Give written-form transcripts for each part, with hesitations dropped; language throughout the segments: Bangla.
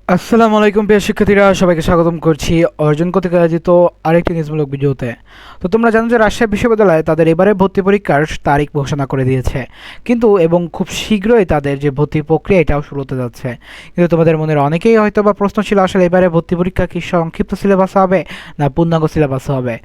আসসালামু আলাইকুম প্রিয় শিক্ষার্থীরা, সবাইকে স্বাগতম করছি অর্জন কর্তৃক আয়োজিত আরেকটি নিউজমূলক ভিডিওতে। তো তোমরা জানো যে রাজশাহী বিশ্ববিদ্যালয় তাদের এবারে ভর্তি পরীক্ষার তারিখ ঘোষণা করে দিয়েছে, কিন্তু এবং খুব শীঘ্রই তাদের যে ভর্তি প্রক্রিয়া এটাও শুরু হতে যাচ্ছে। কিন্তু তোমাদের মনের অনেকেই হয়তো বা প্রশ্ন ছিল, আসলে এবারে ভর্তি পরীক্ষা কি সংক্ষিপ্ত সিলেবাস হবে না পূর্ণাঙ্গ সিলেবাস হবে।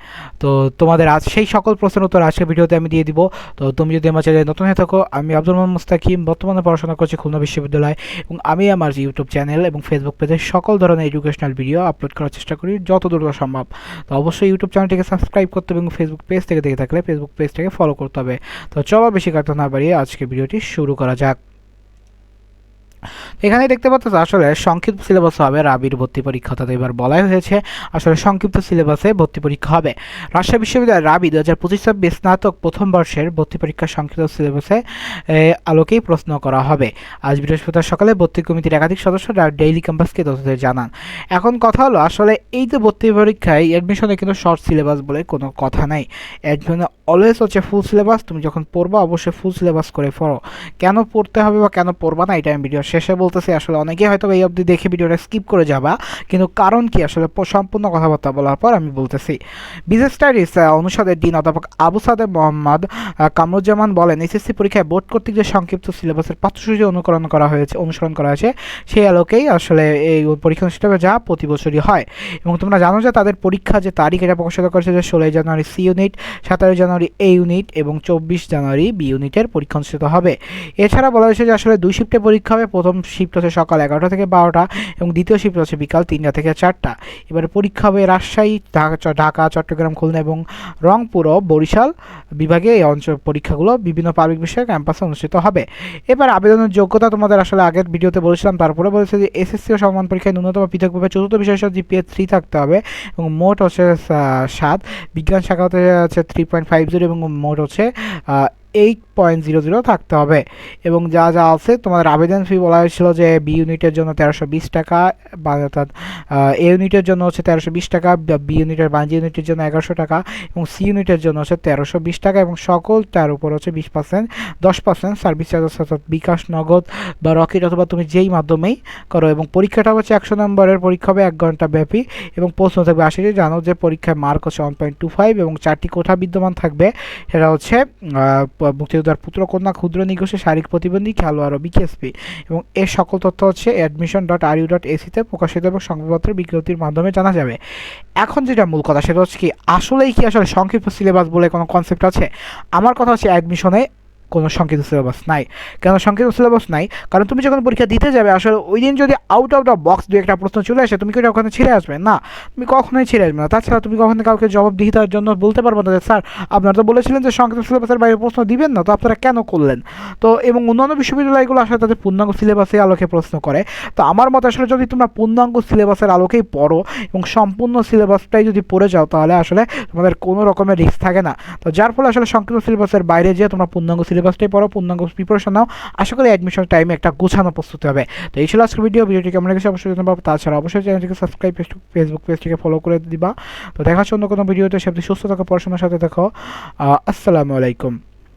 তো তোমাদের আজ সেই সকল প্রশ্নের উত্তর আজকের ভিডিওতে আমি দিয়ে দিব। তো তুমি যদি আমার চ্যানেলে নতুন হয়ে থাকো, আমি আব্দুল মোহাম্মদ মুস্তাকিম, বর্তমানে পড়াশোনা করছি খুলনা বিশ্ববিদ্যালয়, এবং আমি আমার ইউটিউব চ্যানেল এবং ফেসবুক পেজে সকল ধরনের এডুকেশনাল ভিডিও আপলোড করার চেষ্টা করি যত দ্রুত সম্ভব। তো অবশ্যই ইউটিউব চ্যানেলটিকে সাবস্ক্রাইব করতে হবে এবং ফেসবুক পেজ থেকে দেখে থাকলে ফেসবুক পেজটাকে ফলো করতে হবে। তো চলো বেশি কথা না বাড়িয়ে আজকে ভিডিওটি শুরু করা যাক। এখানে দেখতে পাচ্ছ আসলে সংক্ষিপ্ত সিলেবাস হবে রাবির ভর্তি পরীক্ষা, অর্থাৎ এবার বলাই হয়েছে আসলে সংক্ষিপ্ত সিলেবাসে ভর্তি পরীক্ষা হবে। রাজশাহী বিশ্ববিদ্যালয় রাবি 2025 স্নাতক প্রথম বর্ষের ভর্তি পরীক্ষা সংক্ষিপ্ত সিলেবাসে আলোকেই প্রশ্ন করা হবে। আজ বৃহস্পতিবার সকালে ভর্তি কমিটির একাধিক সদস্যরা ডেইলি ক্যাম্পাসকে তথ্য জানান। এখন কথা হলো, আসলে এই যে ভর্তি পরীক্ষায় অ্যাডমিশনে কিন্তু শর্ট সিলেবাস বলে কোনো কথা নাই। অ্যাডমিশনে অলওয়েজ হচ্ছে ফুল সিলেবাস। তুমি যখন পড়বা অবশ্যই ফুল সিলেবাস করে পড়ো। কেন পড়তে হবে বা কেন পড়বা না এটা আমি ভিডিও শেষে বলতেছি। আসলে অনেকেই হয়তো এই অবধি দেখে ভিডিওটা স্কিপ করে যাবা, কিন্তু কারণ কি আসলে সম্পূর্ণ কথাবার্তা বলার পর আমি বলতেছি। বিজনেস স্টাডিজ অনুষদের ডিন অধ্যাপক আবু সাদেক মোহাম্মদ কামরুজ্জামান বলেন, এসএসসি পরীক্ষায় বোর্ড কর্তৃক যে সংক্ষিপ্ত সিলেবাসের পাঠ্যসূচি অনুসরণ করা হয়েছে সেই আলোকেই আসলে এই পরীক্ষা অনুষ্ঠিত হবে, যা প্রতি বছরই হয়। এবং তোমরা জানো যে তাদের পরীক্ষা যে তারিখ এটা প্রকাশিত করেছে যে 16 জানুয়ারি সি ইউনিট, 17 জানুয়ারি এ ইউনিট এবং 24 জানুয়ারি বি ইউনিটের পরীক্ষা অনুষ্ঠিত হবে। এছাড়া বলা হয়েছে যে আসলে 2 শিফটে পরীক্ষা হবে। প্রথম শিফট হচ্ছে সকাল 11টা থেকে 12টা এবং দ্বিতীয় শিফট হচ্ছে বিকাল 3টা থেকে 4টা। এবারে পরীক্ষা হবে রাজশাহী, ঢাকা, চট্টগ্রাম, খুলনা এবং রংপুর ও বরিশাল বিভাগে। এই অঞ্চল পরীক্ষাগুলো বিভিন্ন পাবলিক বিষয়ে ক্যাম্পাসে অনুষ্ঠিত হবে। এবার আবেদনের যোগ্যতা তোমাদের আসলে আগের ভিডিওতে বলেছিলাম, তারপরে বলেছে যে এসএসসি ও সমমান পরীক্ষায় ন্যূনতম পৃথকভাবে চতুর্থ বিষয় জিপিএ 3 থাকতে হবে এবং মোট হচ্ছে 7। বিজ্ঞান শাখাতে আছে 3.50 এবং মোট হচ্ছে 8.00 থাকতে হবে। এবং যা যা আছে তোমাদের আবেদন ফি বলা হয়েছিল যে বি ইউনিটের জন্য 1320 টাকা, বা অর্থাৎ এ ইউনিটের জন্য হচ্ছে 1320 টাকা, বি ইউনিটের বাণিজ্য ইউনিটের জন্য 1100 টাকা এবং সি ইউনিটের জন্য হচ্ছে 1320 টাকা এবং সকল তার উপর হচ্ছে 10% সার্ভিস চার্জ, অর্থাৎ বিকাশ, নগদ বা রকেট অথবা তুমি যেই মাধ্যমেই করো। এবং পরীক্ষাটা হচ্ছে 100 নম্বরের পরীক্ষা হবে, 1 ঘন্টা ব্যাপী এবং প্রশ্ন থাকবে 80টি। জানো যে পরীক্ষায় মার্ক হচ্ছে 1.25 এবং 4টি কোঠা বিদ্যমান থাকবে। সেটা হচ্ছে মুক্তিযোদ্ধার পুত্রকন্যা, ক্ষুদ্র নিগোষ্ঠী, শারীরিক প্রতিবন্ধী, খেলোয়াড় ও বিকেএসপি। এবং এর সকল তথ্য হচ্ছে admission.ru.ac-তে প্রকাশিত এবং সংবাদপত্রের বিজ্ঞপ্তির মাধ্যমে জানা যাবে। এখন যেটা মূল কথা সেটা হচ্ছে কি, আসলেই কি আসলে সংক্ষিপ্ত সিলেবাস বলে কোনো কনসেপ্ট আছে? আমার কথা হচ্ছে অ্যাডমিশনে কোনো সংক্ষিপ্ত সিলেবাস নাই। কেন সংক্ষিপ্ত সিলেবাস নাই? কারণ তুমি যখন পরীক্ষা দিতে যাবে আসলে ওই দিন যদি আউট অফ দ্য বক্স দু একটা প্রশ্ন চলে আসে, তুমি কি ওটা ওখানে ছেড়ে আসবে? না, তুমি কখনোই ছেড়ে আসবে না। তাছাড়া তুমি কখনো কাউকে জবাবদিহিতার জন্য বলতে পারবো না যে স্যার আপনারা তো বলেছিলেন যে সংক্ষিপ্ত সিলেবাসের বাইরে প্রশ্ন দিবেন না, তো আপনারা কেন করলেন? তো এবং অন্যান্য বিশ্ববিদ্যালয়গুলো আসলে তাদের পূর্ণাঙ্গ সিলেবাসের আলোকে প্রশ্ন করে। তো আমার মতে আসলে যদি তোমরা পূর্ণাঙ্গ সিলেবাসের আলোকেই পড়ো এবং সম্পূর্ণ সিলেবাসটাই যদি পড়ে যাও, তাহলে আসলে তোমাদের কোনো রকমের রিস্ক থাকে না। তো যার ফলে আসলে সংক্ষিপ্ত সিলেবাসের বাইরে যেয়ে তোমরা পূর্ণাঙ্গ সিলেবাসটাই পড়ো, পূর্ণাঙ্গ প্রিপারেশন নাও। আশা করি অ্যাডমিশন টাইমে একটা গোছানো প্রস্তুতি হবে। তো এই ছিল আজকের ভিডিওটি কেমন লেগেছে অবশ্যই জানাবো। তাছাড়া অবশ্যই চ্যানেলটিকে সাবস্ক্রাইব, ফেসবুক পেজটিকে ফলো করে দিবা। তো দেখা হচ্ছে অন্য কোনো ভিডিওতে। সেমনি সুস্থ থাকো, পড়াশোনার সাথে দেখো। আসসালামু আলাইকুম।